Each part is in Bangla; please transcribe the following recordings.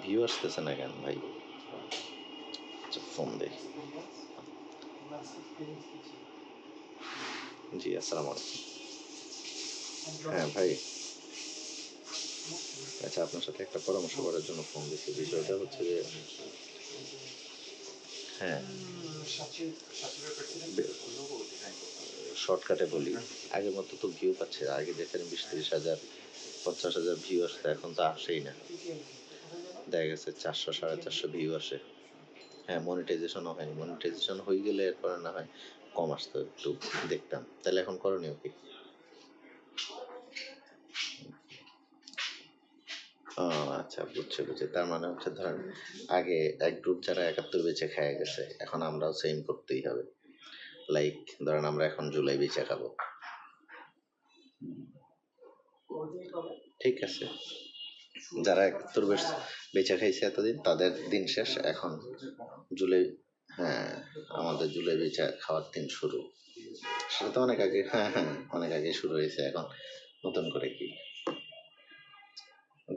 ভিউ আসতেছে না কেন ভাই? আচ্ছা ফোন দেই। জি আসসালামু আলাইকুম। হ্যাঁ ভাই, আচ্ছা আপনার সাথে একটা পরামর্শ করার জন্য ফোন দিচ্ছি। বিষয়টা হচ্ছে যে হ্যাঁ, শর্টকাটে বলি, আগের মতো তো ভিউ পাচ্ছে না। আগে দেখেন 20-30 হাজার 50,000 ভিউ আসতো, এখন তো আসেই না। দেখা গেছে 400-450 ভিউ আসে। হ্যাঁ, মনিটাইজেশনও হয়নি। মনিটাইজেশন হয়ে গেলে এরপরে না হয় কম আসতো, একটু দেখতাম। তাহলে এখন করণীয় কি? ও আচ্ছা, বুঝছি। তার মানে হচ্ছে ধরেন আগে এক গ্রুপ যারা 71 বেচে খেয়ে গেছে, এখন আমরাও সেম করতেই হবে। লাইক ধরেন আমরা এখন জুলাই বেচে খাবো। ঠিক আছে, যারা 71 বেচে খাইছে এতদিন তাদের দিন শেষ, এখন জুলাই, হ্যাঁ আমাদের জুলাই বেচে খাওয়ার দিন শুরু। সেটা তো অনেক আগে, হ্যাঁ অনেক আগে শুরু হয়েছে, এখন নতুন করে কি?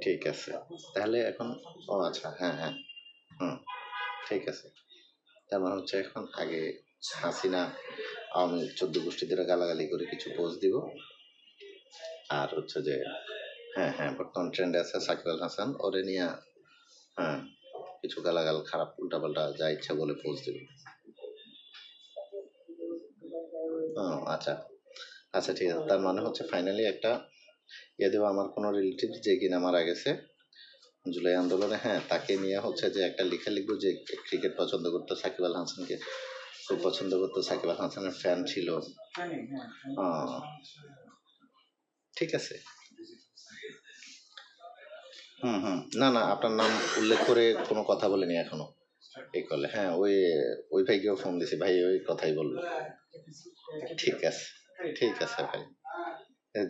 ঠিক আছে, তাহলে এখন ও আচ্ছা হ্যাঁ হুম ঠিক আছে। তার মানে হচ্ছে এখন আগে হাসিনা আওয়ামী 14 গোষ্ঠীদের গালাগালি করে কিছু পোস্ট দিব, আর হচ্ছে যে হ্যাঁ বর্তমান ট্রেন্ডে আছে সাকিব আল হাসান, ওরে নিয়ে হ্যাঁ কিছু গালাগাল খারাপ উল্টাপাল্টা যা ইচ্ছা বলে পোস্ট দিব। ও আচ্ছা আচ্ছা ঠিক আছে, তার মানে হচ্ছে ফাইনালি একটা ইয়ে দেবো, আমার কোনো রিলেটিভ যে কিনা মারা গেছে জুলাই আন্দোলনে, হ্যাঁ তাকে নিয়ে হচ্ছে যে একটা লেখা লিখবো যে ক্রিকেট পছন্দ করতো, সাকিব আল হাসানকে খুব পছন্দ করতো, সাকিব আল হাসানের ফ্যান ছিল। ঠিক আছে, না আপনার নাম উল্লেখ করে কোনো কথা বলিনি এখনো এই কলে। হ্যাঁ ওই ভাইকেও ফোন দিছি, ভাই ওই কথাই বললো। ঠিক আছে ভাই,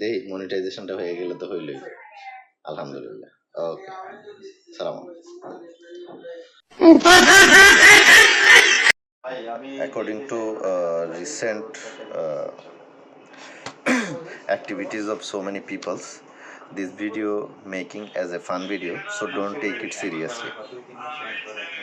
দেই মনিটাইজেশনটা হয়ে গেলে তো হইলই, আলহামদুলিল্লাহ। ওকে, সালাম। According to recent activities of so many peoples, this video making as a fun video, so don't take it seriously.